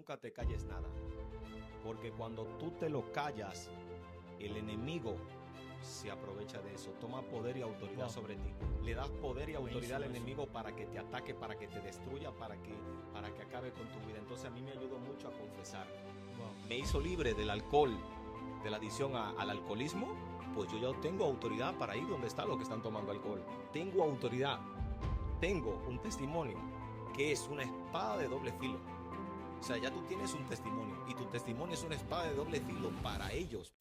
nunca te calles nada. Porque cuando tú te lo callas, el enemigo se aprovecha de eso. Toma poder y autoridad sobre ti. Le das poder y autoridad al enemigo para que te ataque, para que te destruya, para que acabe con tu vida. Entonces a mí me ayudó mucho a confesar. Me hizo libre del alcohol, de la adicción al alcoholismo. Pues yo ya tengo autoridad para ir donde están los que están tomando alcohol. Tengo autoridad. Tengo un testimonio que es una espada de doble filo. O sea, ya tú tienes un testimonio y tu testimonio es una espada de doble filo para ellos.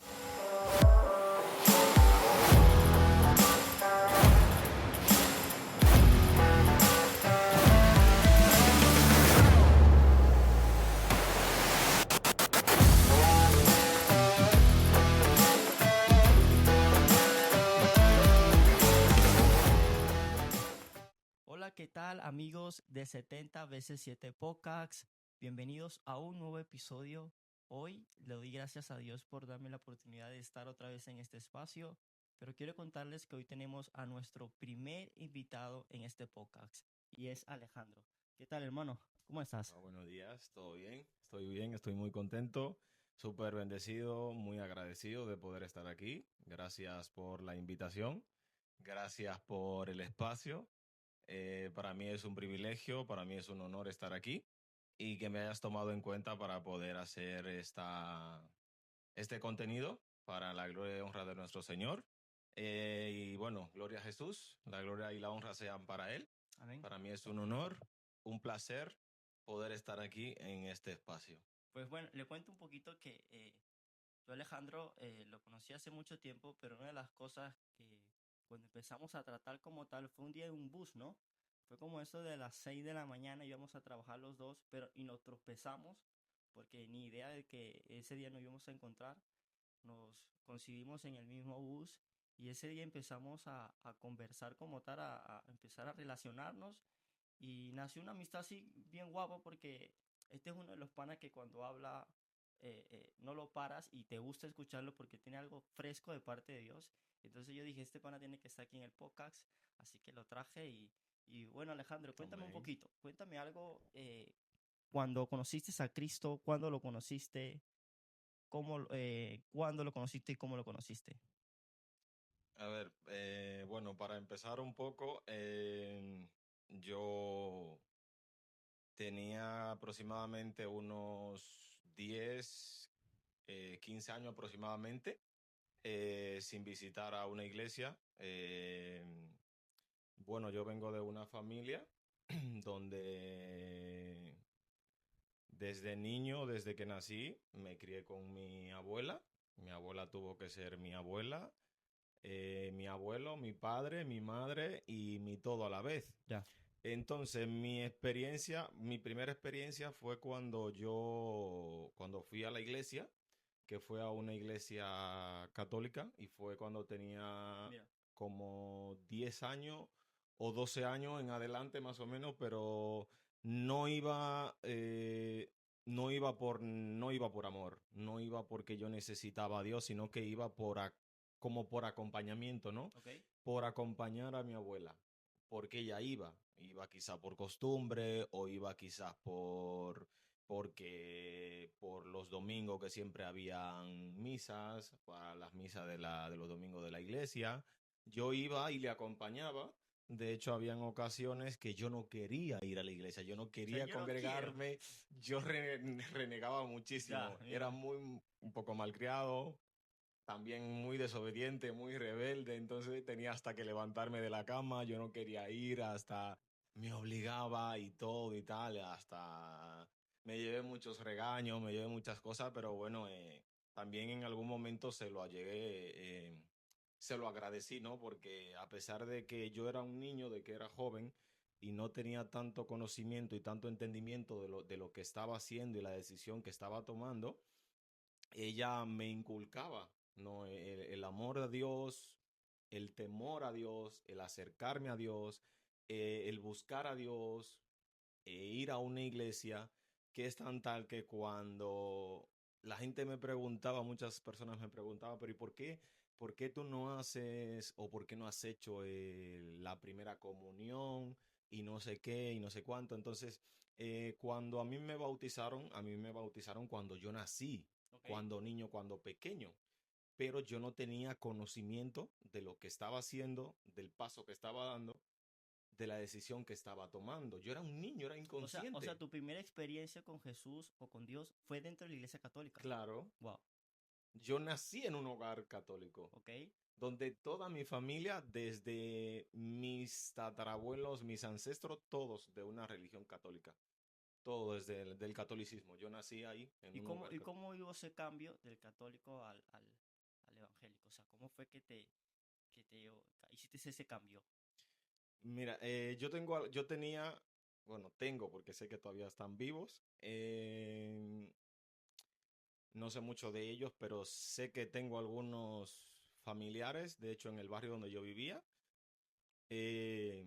Hola, ¿qué tal amigos de 70 veces 7 Podcasts? Bienvenidos a un nuevo episodio. Hoy le doy gracias a Dios por darme la oportunidad de estar otra vez en este espacio, pero quiero contarles que hoy tenemos a nuestro primer invitado en este podcast y es Alejandro. ¿Qué tal, hermano? ¿Cómo estás? Buenos días, ¿todo bien? Estoy bien, estoy muy contento, súper bendecido, muy agradecido de poder estar aquí. Gracias por la invitación, gracias por el espacio. Para mí es un privilegio, para mí es un honor estar aquí y que me hayas tomado en cuenta para poder hacer este contenido para la gloria y honra de nuestro Señor. Y bueno, gloria a Jesús, la gloria y la honra sean para Él. Amén. Para mí es un honor, un placer poder estar aquí en este espacio. Pues bueno, le cuento un poquito que yo Alejandro lo conocí hace mucho tiempo, pero una de las cosas que cuando empezamos a tratar como tal fue un día en un bus, ¿no? Fue como eso de las 6 de la mañana, íbamos a trabajar los dos, y nos tropezamos porque ni idea de que ese día nos íbamos a encontrar. Nos coincidimos en el mismo bus y ese día empezamos a conversar como tal, a empezar a relacionarnos y nació una amistad así bien guapa porque este es uno de los panas que cuando habla no lo paras y te gusta escucharlo porque tiene algo fresco de parte de Dios. Entonces yo dije, este pana tiene que estar aquí en el podcast, así que lo traje y bueno, Alejandro, cuéntame un Amén. poquito, cuéntame algo, cuando conociste a Cristo, cuándo lo conociste, cuándo lo conociste y cómo lo conociste. A ver, bueno, para empezar un poco, yo tenía aproximadamente unos 10, 15 años aproximadamente, sin visitar a una iglesia. Bueno, yo vengo de una familia donde desde niño, desde que nací, me crié con mi abuela. Mi abuela tuvo que ser mi abuela, mi abuelo, mi padre, mi madre y mi todo a la vez. Ya. Entonces, mi primera experiencia fue cuando fui a la iglesia, que fue a una iglesia católica, y fue cuando tenía Mira. como 10 años o 12 años en adelante más o menos, pero no iba, no iba por amor, no iba porque yo necesitaba a Dios, sino que iba como por acompañamiento, ¿no? Ok. Por acompañar a mi abuela, porque ella iba quizá por costumbre o iba quizás porque por los domingos que siempre habían misas, para las misas de los domingos de la iglesia, yo iba y le acompañaba. De hecho, habían ocasiones que yo no quería ir a la iglesia, yo no O sea, quería yo no quiero. congregarme, yo renegaba Ya, muchísimo, era mira. un poco malcriado, también muy desobediente, muy rebelde, entonces tenía hasta que levantarme de la cama, yo no quería ir, hasta me obligaba y todo y tal, hasta me llevé muchos regaños, me llevé muchas cosas, pero bueno, también en algún momento se lo agradecí, ¿no? Porque a pesar de que yo era un niño, de que era joven y no tenía tanto conocimiento y tanto entendimiento de lo que estaba haciendo y la decisión que estaba tomando, ella me inculcaba, ¿no? El amor a Dios, el temor a Dios, el acercarme a Dios, el buscar a Dios, ir a una iglesia, que es tan tal que cuando la gente me preguntaba, muchas personas me preguntaban, pero ¿y por qué? ¿Por qué tú no haces o por qué no has hecho la primera comunión y no sé qué y no sé cuánto? Entonces Cuando a mí me bautizaron cuando yo nací, Ok. cuando niño, cuando pequeño, pero yo no tenía conocimiento de lo que estaba haciendo, del paso que estaba dando, de la decisión que estaba tomando. Yo era un niño, era O sea, inconsciente. tu primera experiencia con Jesús o con Dios fue dentro de la iglesia católica. Claro, Wow. yo nací en un hogar católico, Ok. donde toda mi familia, desde mis tatarabuelos, mis ancestros, todos de una religión católica. Todo desde el del catolicismo. Yo nací ahí, en ¿Y un cómo, hogar y católico. cómo hubo ese cambio del católico al evangélico? O sea, ¿cómo fue que hiciste ese cambio? Mira, yo tenía, bueno, tengo, porque sé que todavía están vivos. No sé mucho de ellos, pero sé que tengo algunos familiares, de hecho, en el barrio donde yo vivía. eh,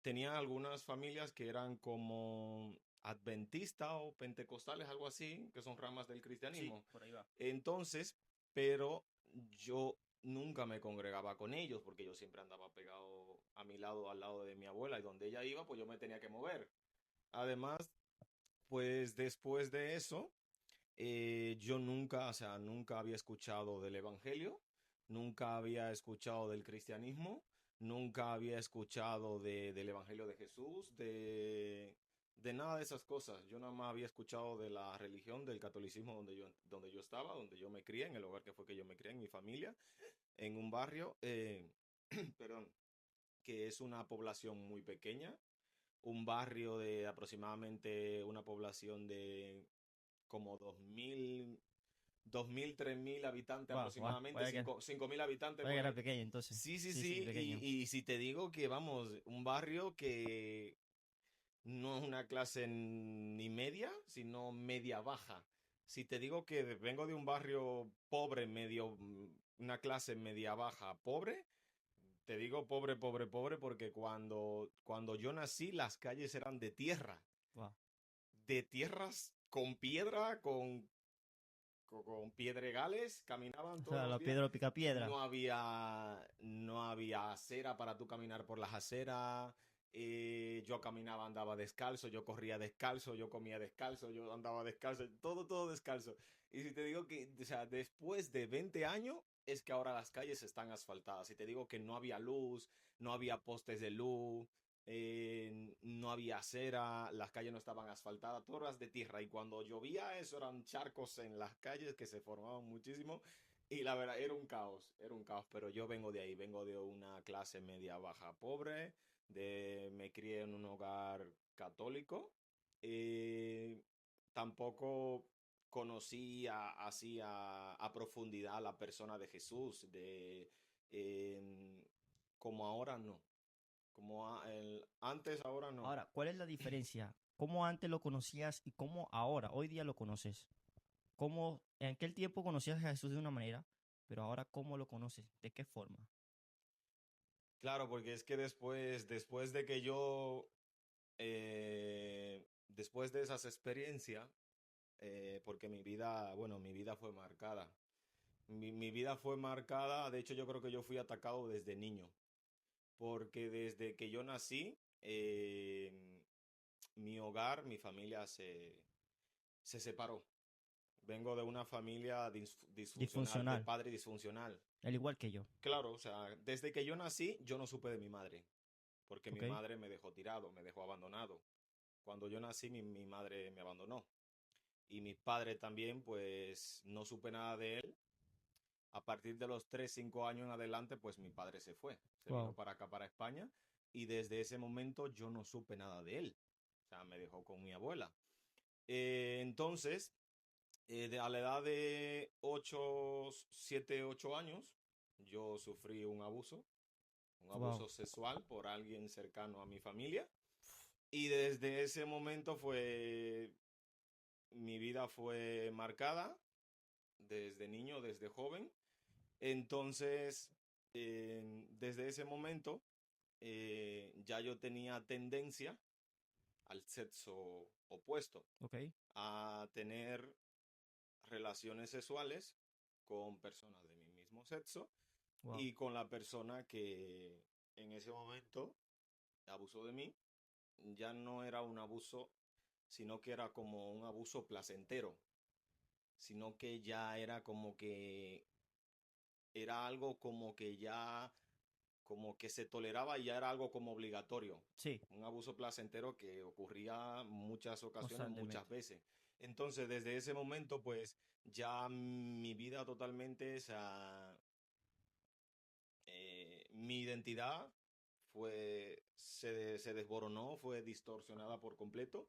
Tenía algunas familias que eran como adventistas o pentecostales, algo así, que son ramas del Sí, cristianismo. por ahí va. Entonces, pero yo nunca me congregaba con ellos porque yo siempre andaba pegado a mi lado, al lado de mi abuela, y donde ella iba, pues yo me tenía que mover. Además, pues después de eso, yo nunca, o sea, nunca había escuchado del evangelio, nunca había escuchado del cristianismo, nunca había escuchado del evangelio de Jesús, de nada de esas cosas. Yo nada más había escuchado de la religión, del catolicismo donde yo estaba, donde yo me crié, en el hogar que fue que yo me crié, en mi familia, en un barrio, perdón, que es una población muy pequeña, un barrio de aproximadamente una población de como 2.000, 3.000 habitantes Wow, wow. aproximadamente, 5.000 habitantes Vaya que por era ahí. pequeño entonces. Sí, sí, Sí, sí, sí, pequeño. y si te digo que vamos, un barrio que no es una clase ni media, sino media baja. Si te digo que vengo de un barrio pobre, una clase media baja pobre, te digo pobre, pobre, pobre, porque cuando yo nací las calles eran Wow. de tierras con piedra, con piedregales, caminaban O todos sea, los la días. piedra pica piedra. No había acera para tú caminar por las aceras. Yo caminaba, andaba descalzo, yo corría descalzo, yo comía descalzo, yo andaba descalzo, todo, todo descalzo. Y si te digo que, o sea, después de 20 años, es que ahora las calles están asfaltadas. Si te digo que no había luz, no había postes de luz, no había acera, las calles no estaban asfaltadas, todas de tierra. Y cuando llovía, eso eran charcos en las calles que se formaban muchísimo. Y la verdad, era un caos, pero yo vengo de ahí, vengo de una clase media baja pobre, me crié en un hogar católico. eh, Tampoco conocí así a profundidad a la persona de Jesús, como ahora no, antes, ahora no. Ahora, ¿cuál es la diferencia? ¿Cómo antes lo conocías y cómo ahora, hoy día lo conoces? ¿Cómo en aquel tiempo conocías a Jesús de una manera, pero ahora cómo lo conoces? ¿De qué forma? Claro, porque es que después de que yo, después de esas experiencias, porque mi vida fue marcada. Mi vida fue marcada, de hecho yo creo que yo fui atacado desde niño, porque desde que yo nací, mi hogar, mi familia se separó. Vengo de una familia disfuncional, de Disfuncional, padre disfuncional. al igual que yo. Claro, o sea, desde que yo nací, yo no supe de mi madre, porque mi ¿Ok? madre me dejó tirado, me dejó abandonado. Cuando yo nací, mi madre me abandonó. Y mi padre también, pues no supe nada de él. A partir de los 3 5 años en adelante, pues mi padre se fue, se vino Wow. para acá, para España, y desde ese momento yo no supe nada de él. O sea, me dejó con mi abuela. Entonces, a la edad de 7 8 años, yo sufrí un Wow. abuso sexual por alguien cercano a mi familia. Y desde ese momento mi vida fue marcada desde niño, desde joven. Entonces, desde ese momento, ya yo tenía tendencia al sexo opuesto, ¿Ok? a tener relaciones sexuales con personas de mi mismo sexo Wow. y con la persona que en ese momento abusó de mí, ya no era un abuso, sino que era como un abuso placentero, sino que ya era como que era algo como que ya, como que se toleraba y ya era algo como obligatorio. Sí, Un abuso placentero que ocurría muchas ocasiones, muchas constantemente. veces. Entonces, desde ese momento, pues ya mi vida totalmente, o sea, mi identidad se desboronó, fue distorsionada por completo.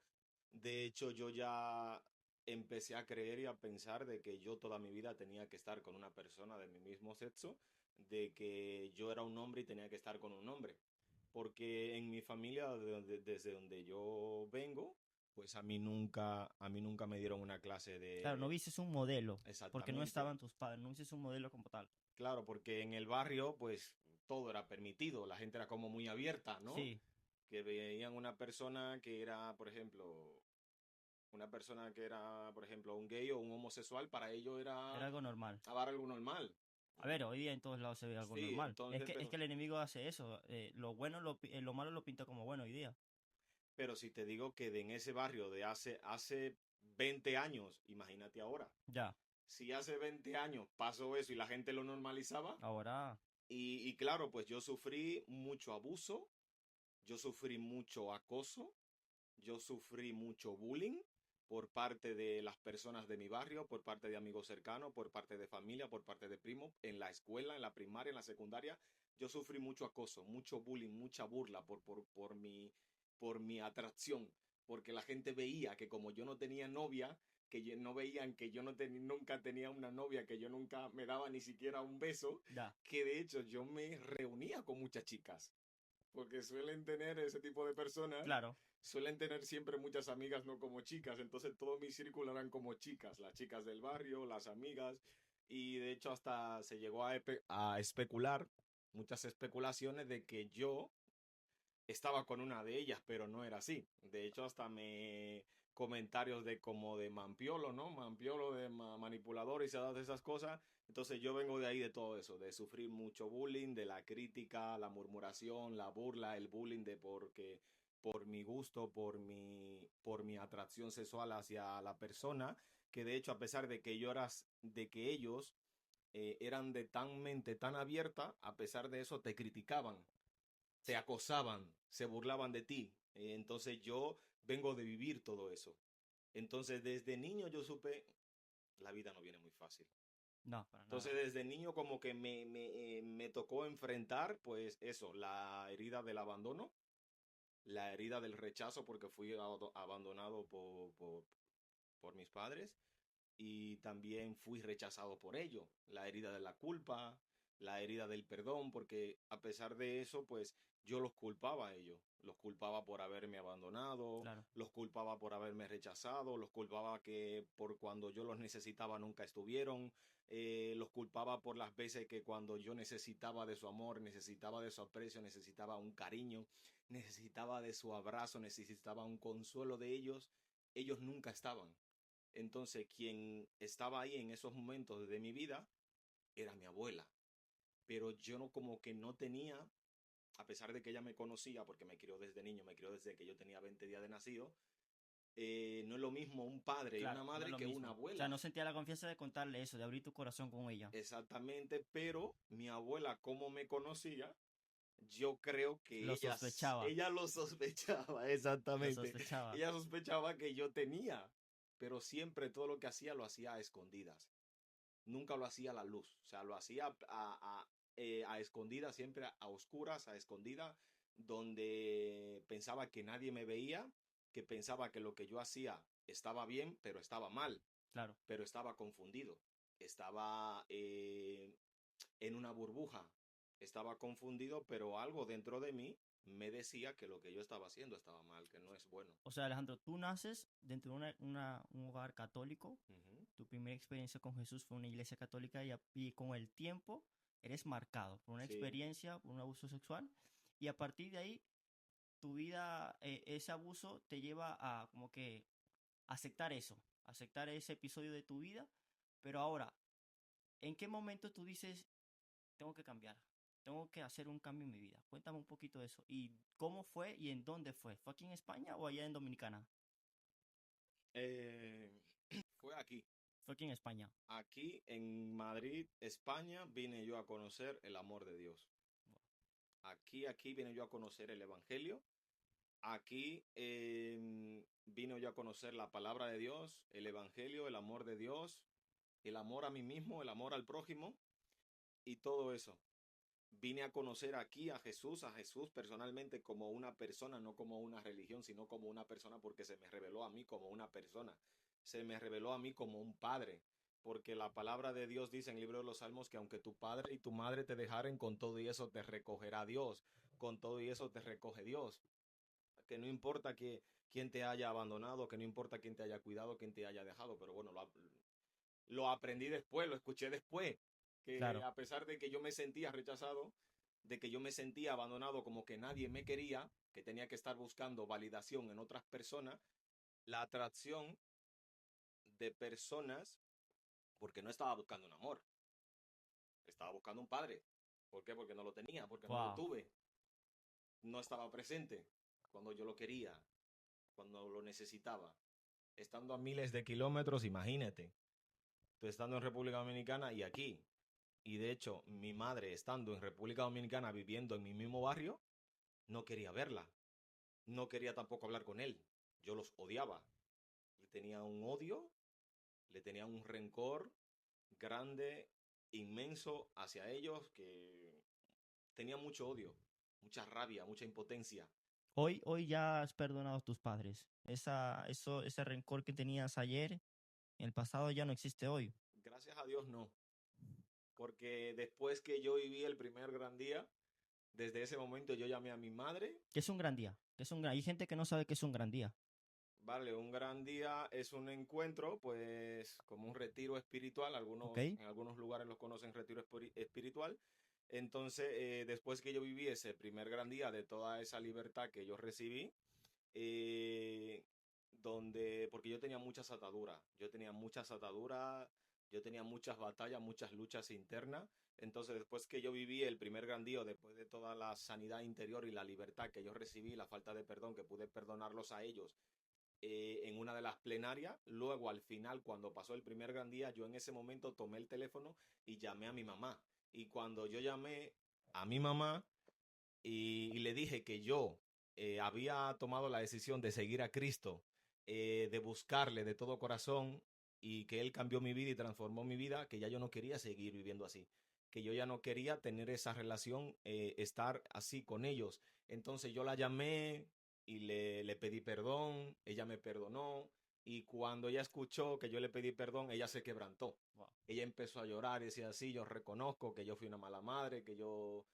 De hecho, yo ya empecé a creer y a pensar de que yo toda mi vida tenía que estar con una persona de mi mismo sexo, de que yo era un hombre y tenía que estar con un hombre. Porque en mi familia, desde donde yo vengo, pues a mí nunca me dieron una clase Claro, no de viste un modelo, porque no exactamente. estaban tus padres, no viste un modelo como tal. Claro, porque en el barrio, pues todo era permitido, la gente era como muy abierta, ¿no? Sí, Que veían una persona que era, por ejemplo, una persona que era, por ejemplo, un gay o un homosexual, para ellos era era algo normal. algo normal. A ver, hoy día en todos lados se ve algo Sí, normal. entonces, Es que el enemigo hace eso. Lo bueno, lo malo lo pinta como bueno hoy día. pero si te digo que en ese barrio de hace 20 años, imagínate ahora. Ya, Si hace 20 años pasó eso y la gente lo normalizaba, ahora, y claro, pues yo sufrí mucho abuso, yo sufrí mucho acoso, yo sufrí mucho bullying por parte de las personas de mi barrio, por parte de amigos cercanos, por parte de familia, por parte de primos, en la escuela, en la primaria, en la secundaria. Yo sufrí mucho acoso, mucho bullying, mucha burla por mi atracción, porque la gente veía que como yo no tenía novia, no veían que yo nunca tenía una novia, que yo nunca me daba ni siquiera un beso, ya, que de hecho yo me reunía con muchas chicas porque suelen tener ese tipo de personas, claro. suelen tener siempre muchas amigas, no como chicas, entonces todo mi círculo eran como chicas, las chicas del barrio, las amigas, y de hecho hasta se llegó a especular, muchas especulaciones de que yo estaba con una de ellas, pero no era así. De hecho, hasta me comentarios de como de Mampiolo, ¿no? Mampiolo de manipulador y se de esas cosas. Entonces yo vengo de ahí de todo eso, de sufrir mucho bullying, de la crítica, la murmuración, la burla, el bullying de porque por mi gusto, por mi atracción sexual hacia la persona, que de hecho a pesar de que de que ellos eran de tan mente tan abierta, a pesar de eso te criticaban, te acosaban, se burlaban de ti. Entonces yo vengo de vivir todo eso. Entonces desde niño yo supe, la vida no viene muy fácil. No, para Entonces nada. desde niño como que me tocó enfrentar pues eso, la herida del abandono, la herida del rechazo porque fui abandonado por mis padres y también fui rechazado por ello. La herida de la culpa, la herida del perdón, porque a pesar de eso, pues yo los culpaba a ellos. Los culpaba por haberme abandonado, Claro. los culpaba por haberme rechazado, los culpaba que por cuando yo los necesitaba nunca estuvieron, los culpaba por las veces que cuando yo necesitaba de su amor, necesitaba de su aprecio, necesitaba un cariño, necesitaba de su abrazo, necesitaba un consuelo de ellos nunca estaban. Entonces, quien estaba ahí en esos momentos de mi vida era mi abuela. Pero yo no como que no tenía, a pesar de que ella me conocía, porque me crió desde niño, me crió desde que yo tenía 20 días de nacido, no es lo mismo un padre y una Claro, no es madre lo que una mismo. O sea, abuela. no sentía la confianza de contarle eso, de abrir tu corazón con ella. Exactamente, pero mi abuela, como me conocía, yo creo que Lo sospechaba, ella lo sospechaba, lo exactamente. sospechaba. Ella sospechaba que yo tenía, pero siempre todo lo que hacía lo hacía a escondidas. Nunca lo hacía a la luz, o sea, lo hacía a escondidas, siempre a oscuras, a escondidas, donde pensaba que nadie me veía, que pensaba que lo que yo hacía estaba bien, pero estaba mal, Claro. pero estaba confundido, estaba en una burbuja, estaba confundido, pero algo dentro de mí me decía que lo que yo estaba haciendo estaba mal, que no es bueno. O sea, Alejandro, tú naces dentro de un hogar católico. Ujú. Tu primera experiencia con Jesús fue una iglesia católica y con el tiempo eres marcado por una Sí, experiencia, por un abuso sexual. Y a partir de ahí, tu vida, ese abuso te lleva a como que aceptar eso, aceptar ese episodio de tu vida. Pero ahora, ¿en qué momento tú dices, tengo que cambiar? tengo que hacer un cambio en mi vida. Cuéntame un poquito de eso. ¿Y cómo fue y en dónde fue? ¿Fue aquí en España o allá en Dominicana? Eh, Fue aquí. Fue aquí en España. Aquí en Madrid, España, vine yo a conocer el amor de Dios. Aquí vine yo a conocer el Evangelio. Aquí vino yo a conocer la palabra de Dios, el Evangelio, el amor de Dios, el amor a mí mismo, el amor al prójimo y todo eso. Vine a conocer aquí a Jesús personalmente como una persona, no como una religión, sino como una persona porque se me reveló a mí como una persona. Se me reveló a mí como un padre. Porque la palabra de Dios dice en el libro de los Salmos que aunque tu padre y tu madre te dejaren, con todo y eso te recogerá Dios. Con todo y eso te recoge Dios. Que no importa quién te haya abandonado, que no importa quién te haya cuidado, quién te haya dejado. Pero bueno, lo aprendí después, lo escuché después, que Claro. a pesar de que yo me sentía rechazado, de que yo me sentía abandonado, como que nadie me quería, que tenía que estar buscando validación en otras personas, la atracción de personas, porque no estaba buscando un amor, estaba buscando un padre. ¿Por qué? Porque no lo tenía, porque no lo Wow. tuve, no estaba presente cuando yo lo quería, cuando lo necesitaba. Estando a miles de kilómetros, imagínate, tú estando en República Dominicana y aquí. Y de hecho, mi madre, estando en República Dominicana, viviendo en mi mismo barrio, no quería verla. No quería tampoco hablar con él. Yo los odiaba. Le tenía un odio, le tenía un rencor grande, inmenso hacia ellos, que tenía mucho odio, mucha rabia, mucha impotencia. Hoy ya has perdonado a tus padres. Ese rencor que tenías ayer, en el pasado ya no existe hoy. Gracias a Dios no, porque después que yo viví el primer gran día, desde ese momento yo llamé a mi madre. ¿Qué es un gran día? Hay gente que no sabe qué es un gran día. Vale, un gran día es un encuentro, pues como un retiro espiritual, ¿Ok? en algunos lugares los conocen retiro espiritual. Entonces, después que yo viví ese primer gran día de toda esa libertad que yo recibí, eh, porque yo tenía muchas batallas, muchas luchas internas. Entonces, después que yo viví el primer gran día, después de toda la sanidad interior y la libertad que yo recibí, la falta de perdón, que pude perdonarlos a ellos en una de las plenarias. Luego, al final, cuando pasó el primer gran día, yo en ese momento tomé el teléfono y llamé a mi mamá. Y cuando yo llamé a mi mamá y le dije que yo había tomado la decisión de seguir a Cristo, de buscarle de todo corazón y que Él cambió mi vida y transformó mi vida, que ya yo no quería seguir viviendo así, que yo ya no quería tener esa relación, estar así con ellos. Entonces yo la llamé y le pedí perdón, ella me perdonó y cuando ella escuchó que yo le pedí perdón, ella se quebrantó. Wow. Ella empezó a llorar y decía así, yo reconozco que yo fui una mala madre, que yo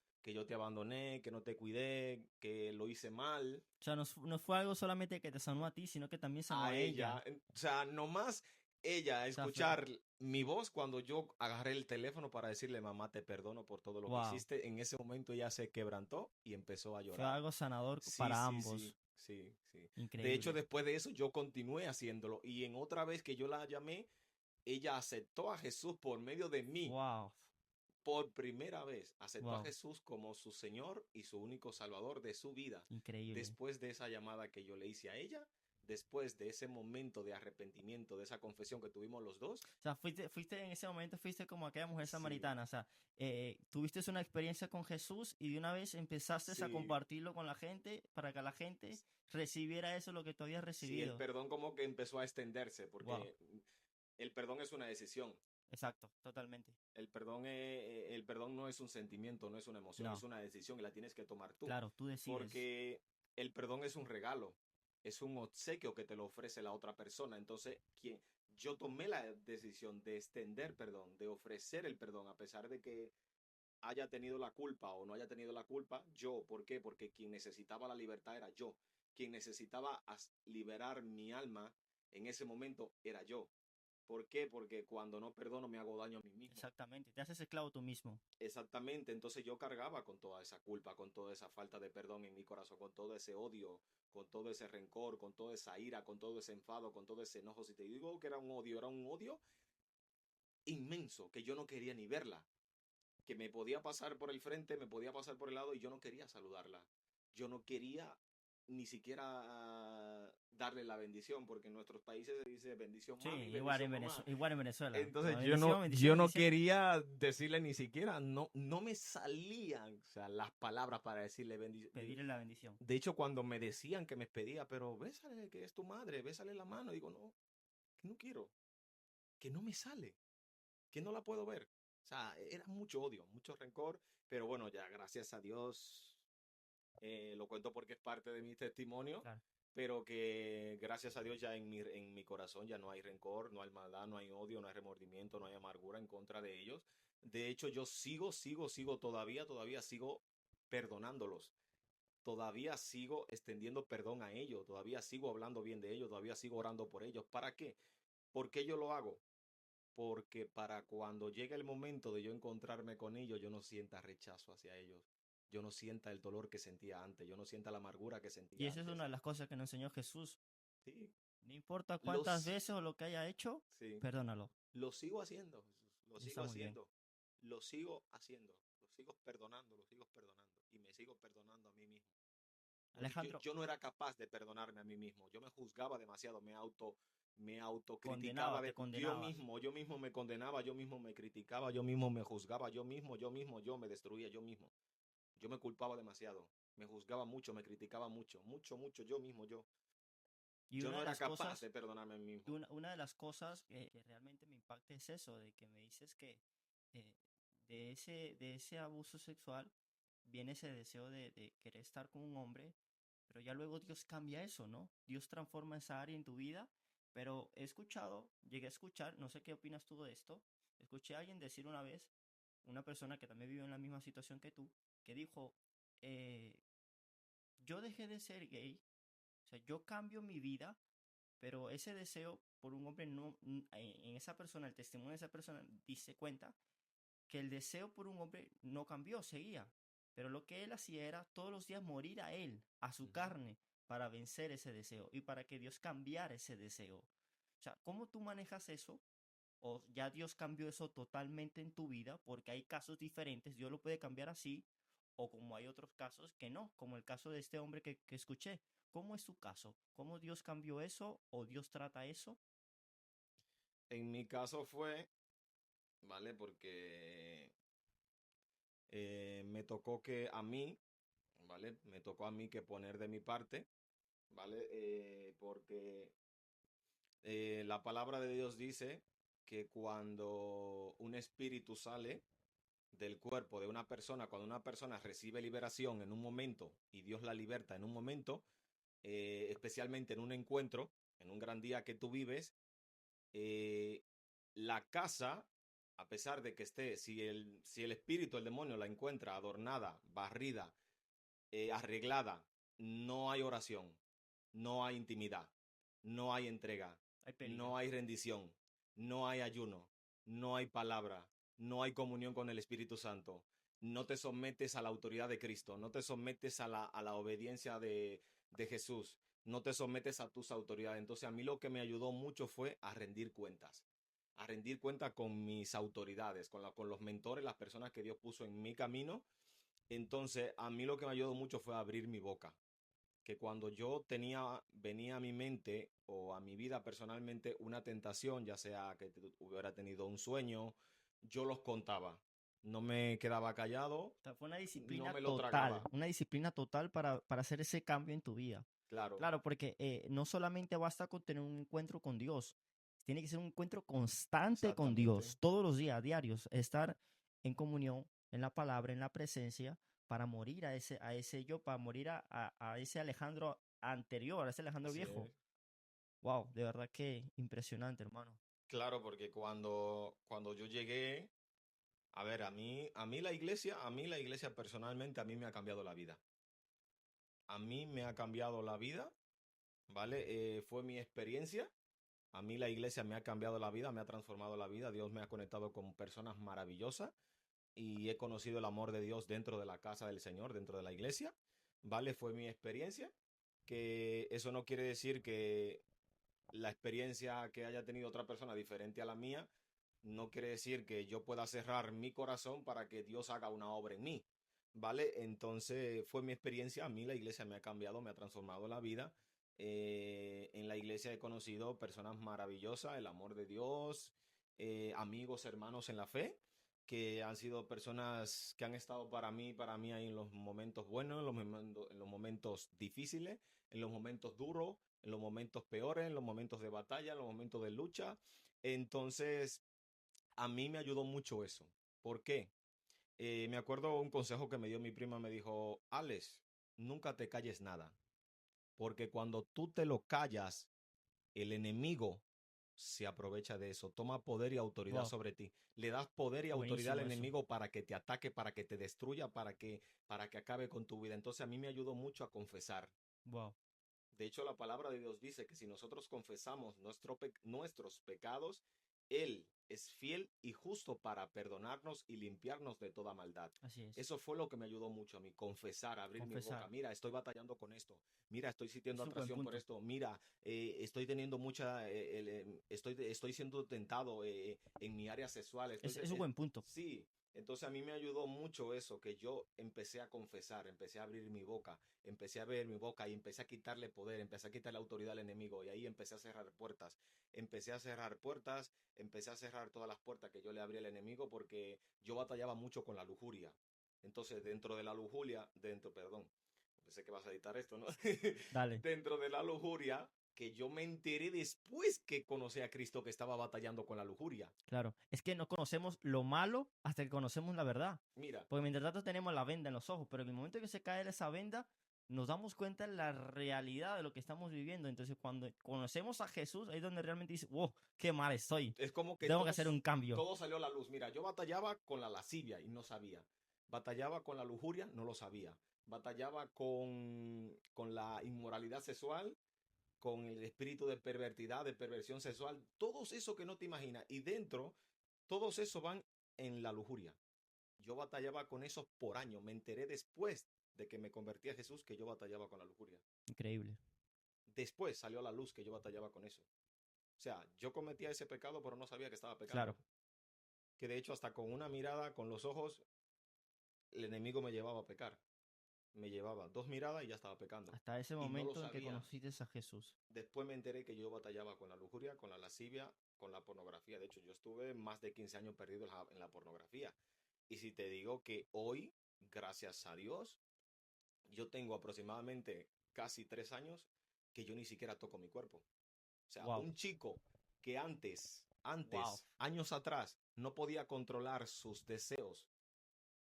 te abandoné, que no te cuidé, que lo hice mal O sea, no fue algo solamente que te sanó a ti, sino que también sanó a a ella. ella. O sea, nomás ella O sea, escuchar mi voz cuando yo agarré el teléfono para decirle, mamá, te perdono por todo lo que wow. hiciste. En ese momento ella se quebrantó y empezó a Fue llorar. algo sanador Sí, para sí, sí, ambos. sí, sí. De hecho, Increíble. después de eso yo continué haciéndolo y en otra vez que yo la llamé, ella aceptó a Jesús por medio de mí. Wow. Por primera vez aceptó a Wow. Jesús como su Señor y su único Salvador de su vida. Increíble. Después de esa llamada que yo le hice a ella, después de ese momento de arrepentimiento, de esa confesión que tuvimos los dos, O sea, fuiste en ese momento, fuiste como aquella mujer sí, samaritana. O sea, tuviste una experiencia con Jesús y de una vez empezaste a sí, compartirlo con la gente para que la gente recibiera eso lo que tú habías sí, el recibido. perdón como que empezó a extenderse, Wow. porque el perdón es una decisión. Exacto, totalmente. El perdón no es un sentimiento, no es una emoción, es No, una decisión y la tienes que tomar tú. claro, tú decides. Porque el perdón es un regalo, es un obsequio que te lo ofrece la otra persona. Entonces, yo tomé la decisión de extender perdón, de ofrecer el perdón, a pesar de que haya tenido la culpa o no haya tenido la culpa, yo. ¿Por qué? Porque quien necesitaba la libertad era yo. Quien necesitaba liberar mi alma en ese momento era yo. ¿Por qué? Porque cuando no perdono me hago daño a mí mismo. Exactamente, te haces esclavo tú mismo. Exactamente, entonces yo cargaba con toda esa culpa, con toda esa falta de perdón en mi corazón, con todo ese odio, con todo ese rencor, con toda esa ira, con todo ese enfado, con todo ese enojo. Si te digo que era un odio inmenso, que yo no quería ni verla. que me podía pasar por el frente, me podía pasar por el lado y yo no quería saludarla. Yo no quería ni siquiera darle la bendición, porque en nuestros países se dice bendición Sí, mami, igual en bendición mamá. igual en Venezuela. Entonces Bendición, yo bendición, no bendición. quería decirle ni siquiera, no me salían, o sea, las palabras para decirle bendición. Pedirle la bendición. De hecho, cuando me decían que me pedía, pero bésale, que es tu madre, bésale la mano, digo, no, que no quiero, que no me sale, que no la puedo ver. O sea, era mucho odio, mucho rencor, pero bueno, ya gracias a Dios, lo cuento porque es parte de mi testimonio, Claro. pero que gracias a Dios ya en mi corazón ya no hay rencor, no hay maldad, no hay odio, no hay remordimiento, no hay amargura en contra de ellos. De hecho, yo todavía sigo perdonándolos. Todavía sigo extendiendo perdón a ellos, todavía sigo hablando bien de ellos, todavía sigo orando por ellos. ¿Para qué? ¿Por qué yo lo hago? Porque para cuando llegue el momento de yo encontrarme con ellos, yo no sienta rechazo hacia ellos. Yo no sienta el dolor que sentía antes, yo no sienta la amargura que Y sentía esa es antes. una de las cosas que nos enseñó Jesús. Sí, No importa cuántas los, veces o lo que haya hecho, sí, perdónalo. lo sigo haciendo, lo Y sigo está muy bien. haciendo, lo sigo haciendo, lo sigo perdonando, lo sigo perdonando y me sigo perdonando a mí mismo. Porque Alejandro, yo no era capaz de perdonarme a mí mismo. Yo me juzgaba demasiado, me autocriticaba. te Yo condenabas. mismo, yo mismo me condenaba, yo mismo me criticaba, yo mismo me juzgaba, yo me destruía, yo mismo. Yo me culpaba demasiado. Me juzgaba mucho, me criticaba mucho, mucho, yo mismo, yo. Y Yo una no de era las capaz cosas, de perdonarme a mí y mismo. una de las cosas que realmente me impacta es eso, de que me dices que eh, de ese abuso sexual viene ese deseo de querer estar con un hombre, pero ya luego Dios cambia eso, ¿no? Dios transforma esa área en tu vida, pero llegué a escuchar, no sé qué opinas tú de esto, escuché a alguien decir una vez, una persona que también vive en la misma situación que tú, que dijo, eh, yo dejé de ser gay, o sea, yo cambio mi vida, pero ese deseo por un hombre no, en esa persona, el testimonio de esa persona dice cuenta que el deseo por un hombre no cambió, seguía. Pero lo que él hacía era todos los días morir a él, a su Ujú. carne, para vencer ese deseo y para que Dios cambiara ese deseo. O sea, ¿cómo tú manejas eso? O ya Dios cambió eso totalmente en tu vida, porque hay casos diferentes, Dios lo puede cambiar así, o como hay otros casos que no, como el caso de este hombre que escuché. ¿Cómo es su caso? ¿Cómo Dios cambió eso o Dios trata eso? En mi caso fue, ¿vale? Porque me tocó que a mí, ¿vale? Me tocó a mí que poner de mi parte, ¿vale? Porque la palabra de Dios dice que cuando un espíritu sale del cuerpo de una persona, cuando una persona recibe liberación en un momento y Dios la liberta en un momento, especialmente en un encuentro, en un gran día que tú vives, eh, la casa, a pesar de que esté, si el espíritu, el demonio la encuentra adornada, barrida, arreglada, no hay oración, no hay intimidad, no hay entrega, Hay peligro. no hay rendición, no hay ayuno, no hay palabra, no hay comunión con el Espíritu Santo. No te sometes a la autoridad de Cristo, no te sometes a la obediencia de Jesús, no te sometes a tus autoridades. Entonces a mí lo que me ayudó mucho fue a rendir cuentas con mis autoridades, con los mentores, las personas que Dios puso en mi camino. Entonces, a mí lo que me ayudó mucho fue abrir mi boca. Que cuando venía a mi mente o a mi vida personalmente una tentación, ya sea que hubiera tenido un sueño, yo los contaba. No me quedaba callado, O sea, fue no me lo tragaba. una disciplina total para hacer ese cambio en tu vida. Claro, Claro, porque no solamente basta con tener un encuentro con Dios, tiene que ser un encuentro constante con exactamente. Dios, todos los días, diarios, estar en comunión, en la palabra, en la presencia, para morir a ese yo, para morir a ese Alejandro anterior, a ese Alejandro Así es. viejo. Wow, de verdad que impresionante, hermano. Claro, porque cuando yo llegué, a ver, a mí la iglesia personalmente, a mí me ha cambiado la vida. A mí me ha cambiado la vida, ¿vale? Fue mi experiencia. A mí la iglesia me ha cambiado la vida, me ha transformado la vida. Dios me ha conectado con personas maravillosas y he conocido el amor de Dios dentro de la casa del Señor, dentro de la iglesia. ¿Vale? Fue mi experiencia. Que eso no quiere decir que la experiencia que haya tenido otra persona diferente a la mía no quiere decir que yo pueda cerrar mi corazón para que Dios haga una obra en mí, ¿vale? Entonces fue mi experiencia, a mí la iglesia me ha cambiado, me ha transformado la vida. En la iglesia he conocido personas maravillosas, el amor de Dios, amigos, hermanos en la fe, que han sido personas que han estado para mí ahí en los momentos buenos, en los momentos difíciles, en los momentos duros, en los momentos peores, en los momentos de batalla, en los momentos de lucha. Entonces, a mí me ayudó mucho eso. ¿Por qué? Me acuerdo un consejo que me dio mi prima, me dijo, Alex, nunca te calles nada, porque cuando tú te lo callas, el enemigo se aprovecha de eso, toma poder y autoridad Wow, sobre ti. Le das poder y autoridad al buenísimo eso. enemigo para que te ataque, para que te destruya, para que acabe con tu vida. Entonces a mí me ayudó mucho a confesar. Wow, De hecho, la palabra de Dios dice que si nosotros confesamos nuestros pecados, Él es fiel y justo para perdonarnos y limpiarnos de toda maldad. así es. Eso fue lo que me ayudó mucho a mí, confesar, abrir mi boca. Confesar. Mira, estoy batallando con esto. Mira, estoy sintiendo Es un buen atracción por punto. esto. Mira, estoy teniendo estoy siendo tentado en mi área sexual. Es un buen punto. Sí, entonces a mí me ayudó mucho eso, que yo empecé a confesar, empecé a abrir mi boca, empecé a ver mi boca y empecé a quitarle poder, empecé a quitarle autoridad al enemigo y ahí empecé a cerrar puertas, empecé a cerrar puertas, empecé a cerrar todas las puertas que yo le abría al enemigo porque yo batallaba mucho con la lujuria. Entonces dentro de la lujuria, perdón, pensé que vas a editar esto, ¿no? Dale. Dentro de la lujuria, que yo me enteré después que conocí a Cristo que estaba batallando con la lujuria. Claro. Es que no conocemos lo malo hasta que conocemos la verdad. Mira, Porque mientras tanto tenemos la venda en los ojos, pero en el momento que se cae esa venda, nos damos cuenta de la realidad de lo que estamos viviendo. Entonces, cuando conocemos a Jesús, ahí es donde realmente dice, wow, qué mal estoy. es como que Tengo que hacer un cambio. todo salió a la luz. Mira, yo batallaba con la lascivia y no sabía. Batallaba con la lujuria, no lo sabía. Batallaba con la inmoralidad sexual, con el espíritu de pervertidad, de perversión sexual, todos eso que no te imaginas. Y dentro, todos esos van en la lujuria. Yo batallaba con eso por años. Me enteré después de que me convertí a Jesús que yo batallaba con la lujuria. Increíble. Después salió a la luz que yo batallaba con eso. O sea, yo cometía ese pecado, pero no sabía que estaba pecando. Claro. Que de hecho hasta con una mirada, con los ojos, el enemigo me llevaba a pecar. Me llevaba dos miradas y ya estaba pecando. Hasta ese Y no lo momento en que sabía. conociste a Jesús. Después me enteré que yo batallaba con la lujuria, con la lascivia, con la pornografía. De hecho, yo estuve más de 15 años perdido en la pornografía. Y si te digo que hoy, gracias a Dios, yo tengo aproximadamente casi 3 años que yo ni siquiera toco mi cuerpo. O sea, Wow. un chico que Wow. años atrás, no podía controlar sus deseos,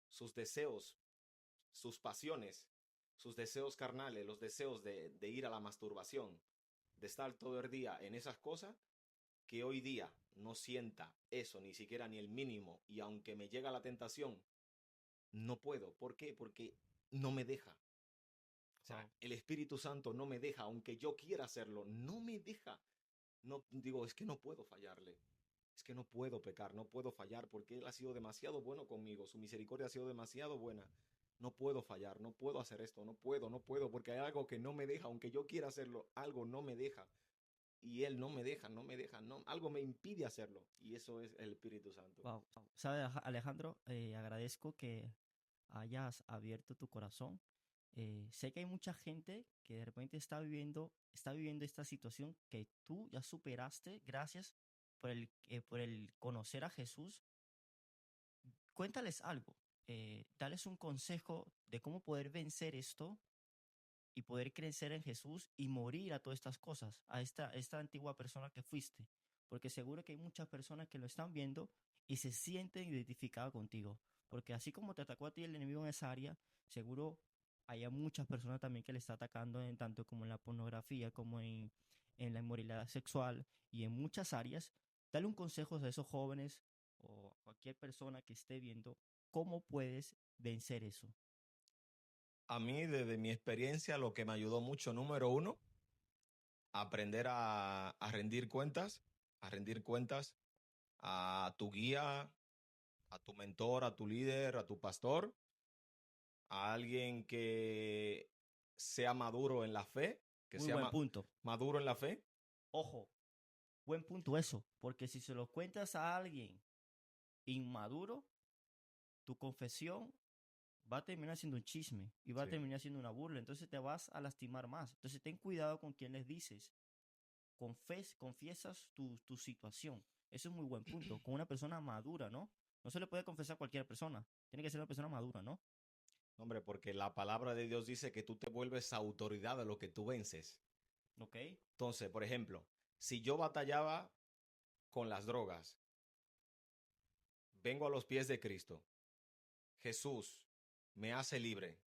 sus pasiones, sus deseos carnales, los deseos de ir a la masturbación, de estar todo el día en esas cosas, que hoy día no sienta eso, ni siquiera ni el mínimo, y aunque me llega la tentación, no puedo. ¿Por qué? Porque no me deja. O sea, Wow. el Espíritu Santo no me deja, aunque yo quiera hacerlo, no me deja. No digo, es que no puedo fallarle. Es que no puedo pecar, no puedo fallar porque Él ha sido demasiado bueno conmigo, su misericordia ha sido demasiado buena. No puedo fallar, no puedo hacer esto, no puedo, porque hay algo que no me deja, aunque yo quiera hacerlo, algo no me deja. Y Él no me deja, no, algo me impide hacerlo. Y eso es el Espíritu Santo. Wow. ¿Sabes, Alejandro? Agradezco que hayas abierto tu corazón. Sé que hay mucha gente que de repente está viviendo esta situación que tú ya superaste gracias por el conocer a Jesús. Cuéntales algo, dales un consejo de cómo poder vencer esto y poder crecer en Jesús y morir a todas estas cosas, a esta antigua persona que fuiste. Porque seguro que hay muchas personas que lo están viendo y se sienten identificadas contigo. Porque así como te atacó a ti el enemigo en esa área, seguro hay muchas personas también que le está atacando en tanto como en la pornografía, como en la inmoralidad sexual y en muchas áreas. Dale un consejo a esos jóvenes o a cualquier persona que esté viendo cómo puedes vencer eso. A mí, desde mi experiencia, lo que me ayudó mucho, número uno, aprender a rendir cuentas a tu guía, a tu mentor, a tu líder, a tu pastor, a alguien que sea maduro en la fe, que Muy sea buen punto. maduro en la fe. Ojo, Buen punto eso, porque si se lo cuentas a alguien inmaduro, tu confesión va a terminar siendo un chisme y va a Sí. terminar siendo una burla. Entonces te vas a lastimar más. Entonces ten cuidado con quién les dices. Confiesas tu situación. Eso es muy buen punto. Con una persona madura, ¿no? No se le puede confesar a cualquier persona. Tiene que ser una persona madura, ¿no? Hombre, porque la palabra de Dios dice que tú te vuelves autoridad de lo que tú vences. ¿Ok? Entonces, por ejemplo, si yo batallaba con las drogas, vengo a los pies de Cristo, Jesús me hace libre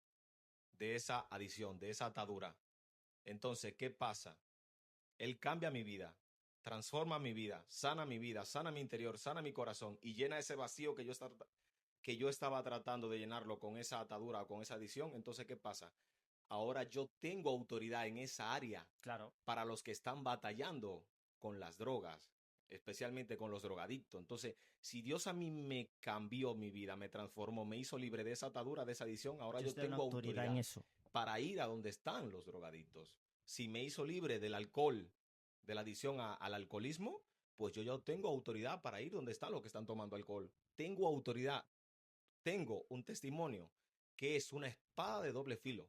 de esa adicción, de esa atadura. Entonces, ¿qué pasa? Él cambia mi vida, transforma mi vida, sana mi interior, sana mi corazón y llena ese vacío que yo estaba tratando de llenarlo con esa atadura o con esa adicción. Entonces, ¿qué pasa? Ahora yo tengo autoridad en esa área Claro. para los que están batallando con las drogas, especialmente con los drogadictos. Entonces, si Dios a mí me cambió mi vida, me transformó, me hizo libre de esa atadura, de esa adicción, ahora yo Usted tiene una tengo autoridad en autoridad eso. para ir a donde están los drogadictos. Si me hizo libre del alcohol, de la adicción al alcoholismo, pues yo ya tengo autoridad para ir donde están los que están tomando alcohol. Tengo autoridad, tengo un testimonio que es una espada de doble filo.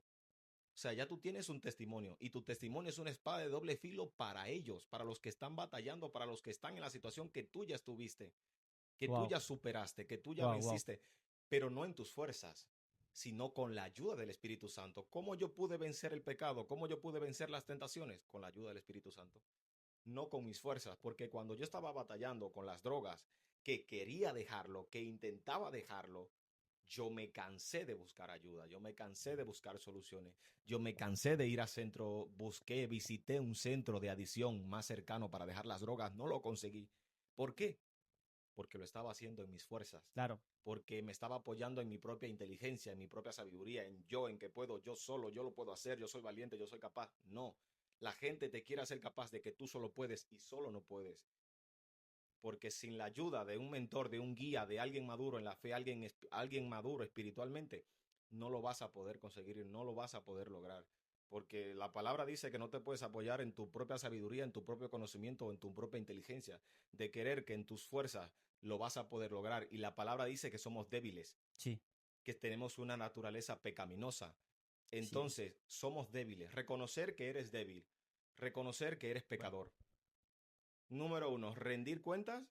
O sea, ya tú tienes un testimonio y tu testimonio es una espada de doble filo para ellos, para los que están batallando, para los que están en la situación que tú ya estuviste, que tú Wow. ya superaste, que tú ya Wow, wow. venciste, pero no en tus fuerzas, sino con la ayuda del Espíritu Santo. ¿Cómo yo pude vencer el pecado? ¿Cómo yo pude vencer las tentaciones? Con la ayuda del Espíritu Santo. No con mis fuerzas, porque cuando yo estaba batallando con las drogas, que quería dejarlo, que intentaba dejarlo, yo me cansé de buscar ayuda, yo me cansé de buscar soluciones, yo me cansé de ir a centro, visité un centro de adicción más cercano para dejar las drogas, no lo conseguí. ¿Por qué? Porque lo estaba haciendo en mis fuerzas, Claro. porque me estaba apoyando en mi propia inteligencia, en mi propia sabiduría, en que puedo, yo solo, yo lo puedo hacer, yo soy valiente, yo soy capaz. No, la gente te quiere hacer capaz de que tú solo puedes y solo no puedes. Porque sin la ayuda de un mentor, de un guía, de alguien maduro en la fe, alguien maduro espiritualmente, no lo vas a poder conseguir, no lo vas a poder lograr. Porque la palabra dice que no te puedes apoyar en tu propia sabiduría, en tu propio conocimiento o en tu propia inteligencia, de querer que en tus fuerzas lo vas a poder lograr. Y la palabra dice que somos débiles, Sí. que tenemos una naturaleza pecaminosa. Sí. Entonces, somos débiles. Reconocer que eres débil, reconocer que eres Bueno. pecador. Número uno, rendir cuentas.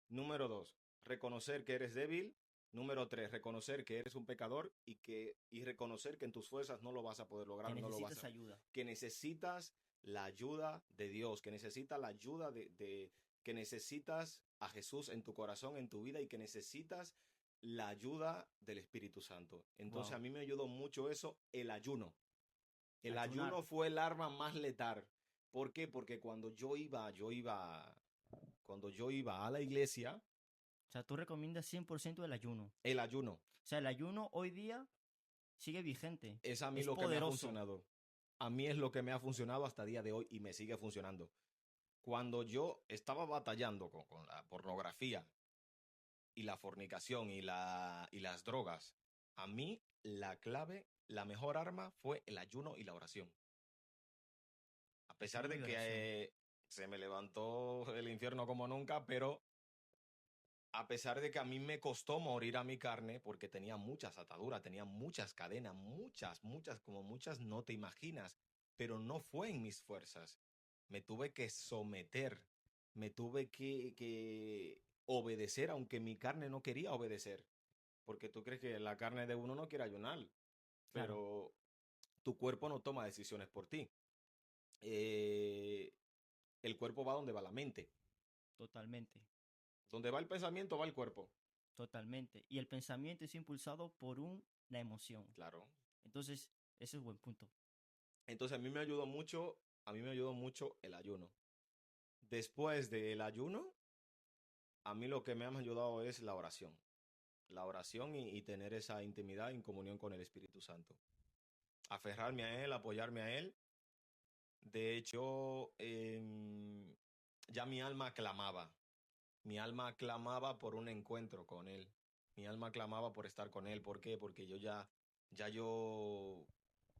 Número dos, reconocer que eres débil. Número tres, reconocer que eres un pecador y reconocer que en tus fuerzas no lo vas a poder Que lograr, no lo vas necesitas a, ayuda. que necesitas la ayuda de Dios, que necesitas la ayuda que necesitas a Jesús en tu corazón, en tu vida y que necesitas la ayuda del Espíritu Santo. Entonces Wow. a mí me ayudó mucho eso, el ayuno. El Ayunar. ayuno fue el arma más letal. ¿Por qué? Porque cuando yo iba a la iglesia, O sea, tú recomiendas 100% el ayuno. el ayuno O sea, el ayuno hoy día sigue vigente. es a mí Es lo que me ha poderoso. funcionado. A mí es lo que me ha funcionado hasta el día de hoy y me sigue funcionando. Cuando yo estaba batallando con la pornografía y la fornicación y las drogas, a mí la clave, la mejor arma fue el ayuno y la oración. A pesar Ayuno de y que oración. se me levantó el infierno como nunca, pero a pesar de que a mí me costó morir a mi carne porque tenía muchas ataduras, tenía muchas cadenas, muchas, como muchas no te imaginas, pero no fue en mis fuerzas. Me tuve que someter, me tuve que obedecer, aunque mi carne no quería obedecer, porque tú crees que la carne de uno no quiere ayunar, Claro. pero tu cuerpo no toma decisiones por ti. Eh, el cuerpo va donde va la mente. Totalmente. Donde va el pensamiento va el cuerpo. Totalmente. Y el pensamiento es impulsado por una emoción. Claro. Entonces, ese es buen punto. Entonces a mí me ayudó mucho el ayuno. Después del ayuno, a mí lo que me ha ayudado es la oración. La oración y tener esa intimidad en comunión con el Espíritu Santo. Aferrarme a Él, apoyarme a Él. De hecho, ya mi alma clamaba. Mi alma clamaba por un encuentro con Él. Mi alma clamaba por estar con Él. ¿Por qué? Porque ya yo,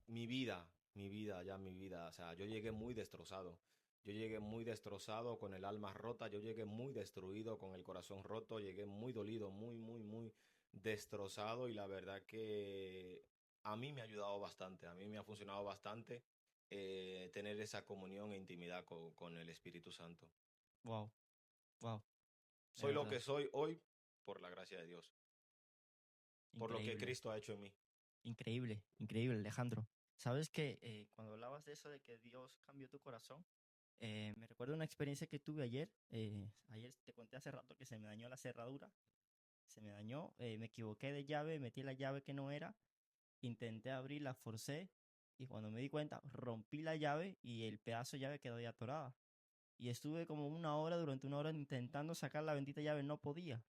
mi vida, o sea, yo llegué muy destrozado. Yo llegué muy destrozado, con el alma rota, yo llegué muy destruido, con el corazón roto, llegué muy dolido, muy destrozado y la verdad que a mí me ha ayudado bastante, a mí me ha funcionado bastante tener esa comunión e intimidad con el Espíritu Santo. Wow, wow, de Soy lo verdad, que soy hoy por la gracia de Dios, por lo que increíble, Cristo ha hecho en mí. increíble, increíble, Alejandro. Sabes que cuando hablabas de eso, de que Dios cambió tu corazón, me recuerdo una experiencia que tuve ayer. Ayer te conté hace rato que se me dañó la cerradura, se me dañó, me equivoqué de llave, metí la llave que no era, intenté abrir, la forcé y cuando me di cuenta rompí la llave y el pedazo de llave quedó ya atorada. Y estuve como una hora, durante una hora intentando sacar la bendita llave, no podía.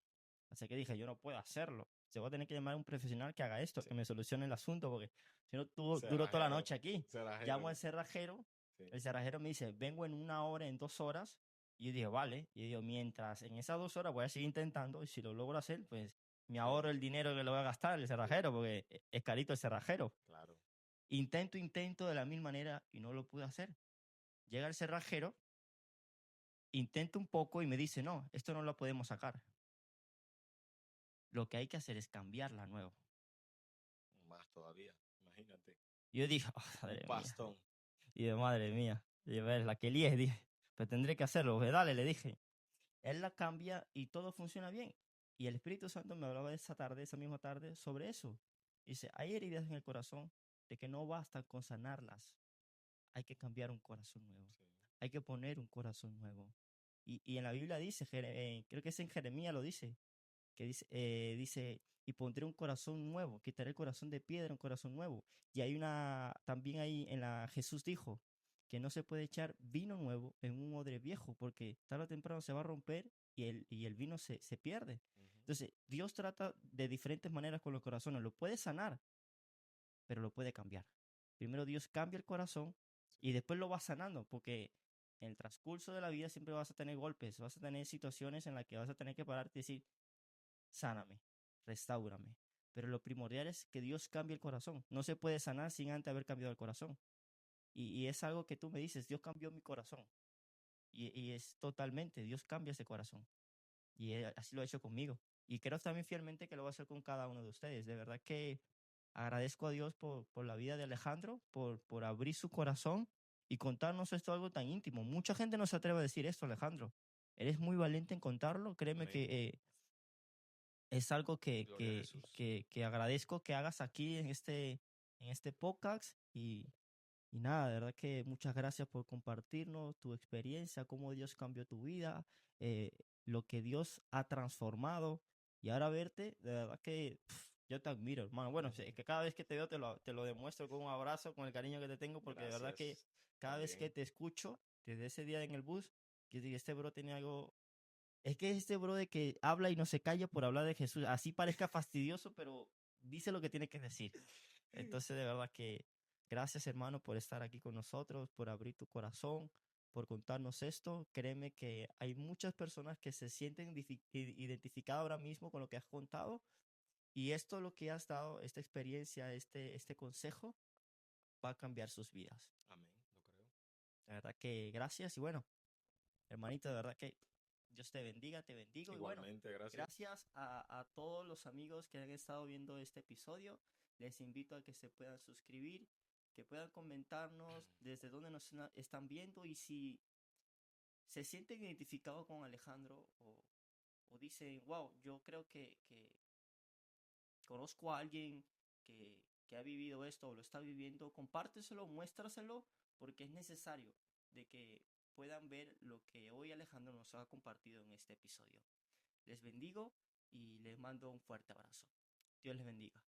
Así que dije, yo no puedo hacerlo. Se voy a tener que llamar a un profesional que haga esto, Sí. que me solucione el asunto, porque si no, duro toda la Cerrajero, noche aquí. Llamo cerrajero. al cerrajero, Sí. el cerrajero me dice, vengo en una hora, en 2 horas. Y yo dije, vale. Y yo digo, mientras en esas 2 horas voy a seguir intentando, y si lo logro hacer, pues me Sí, ahorro el dinero que le voy a gastar el sí, cerrajero, porque es carito el cerrajero. claro. Intento de la misma manera y no lo pude hacer. Llega el cerrajero, intento un poco y me dice, no, esto no lo podemos sacar. Lo que hay que hacer es cambiarla nuevo. Más todavía, imagínate. Y yo dije, oh, Un madre mía. pastón. Y yo, madre mía. Y yo, ver, la que lié, dije, pues tendré que hacerlo. Pues dale, le dije. Él la cambia y todo funciona bien. Y el Espíritu Santo me hablaba esa tarde, esa misma tarde, sobre eso. Dice, hay heridas en el corazón de que no basta con sanarlas. Hay que cambiar un corazón nuevo. Sí. Hay que poner un corazón nuevo. Y en la Biblia dice, creo que es en Jeremías lo dice, que dice, y pondré un corazón nuevo, quitaré el corazón de piedra, un corazón nuevo. Y hay también ahí Jesús dijo que no se puede echar vino nuevo en un odre viejo, porque tarde o temprano se va a romper y el vino se pierde. Ujú. Entonces, Dios trata de diferentes maneras con los corazones, lo puede sanar, pero lo puede cambiar. Primero Dios cambia el corazón y después lo va sanando, porque en el transcurso de la vida siempre vas a tener golpes, vas a tener situaciones en las que vas a tener que pararte y decir, sáname, restáurame. Pero lo primordial es que Dios cambie el corazón. No se puede sanar sin antes haber cambiado el corazón. Y es algo que tú me dices, Dios cambió mi corazón. Y es totalmente, Dios cambia ese corazón. Y así lo ha hecho conmigo. Y creo también fielmente que lo va a hacer con cada uno de ustedes. De verdad que agradezco a Dios por la vida de Alejandro, por abrir su corazón y contarnos esto algo tan íntimo. Mucha gente no se atreve a decir esto, Alejandro. Eres muy valiente en contarlo. Créeme Amén. que es algo Gloria a Jesús. que agradezco que hagas aquí en este podcast y nada, de verdad que muchas gracias por compartirnos tu experiencia, cómo Dios cambió tu vida, eh, lo que Dios ha transformado y ahora verte, de verdad que yo te admiro, hermano. Bueno, es que cada vez que te veo te lo demuestro con un abrazo, con el cariño que te tengo, porque de verdad que Gracias. cada vez que También. te escucho, desde ese día en el bus, yo digo, este bro tiene algo es que este bro de que habla y no se calla por hablar de Jesús, así parezca fastidioso, pero dice lo que tiene que decir. Entonces, de verdad que gracias, hermano, por estar aquí con nosotros, por abrir tu corazón, por contarnos esto. Créeme que hay muchas personas que se sienten identificadas ahora mismo con lo que has contado y esto lo que has dado, esta experiencia, este consejo, va a cambiar sus vidas. Amén, lo creo. De verdad que gracias y bueno, hermanito, de verdad que Dios te bendiga, te bendigo y bueno, Igualmente, gracias. gracias a todos los amigos que han estado viendo este episodio. Les invito a que se puedan suscribir, que puedan comentarnos desde dónde nos están viendo y si se sienten identificados con Alejandro o dicen, wow, yo creo que conozco a alguien que ha vivido esto o lo está viviendo, compárteselo, muéstraselo, porque es necesario de que puedan ver lo que hoy Alejandro nos ha compartido en este episodio. Les bendigo y les mando un fuerte abrazo. Dios les bendiga.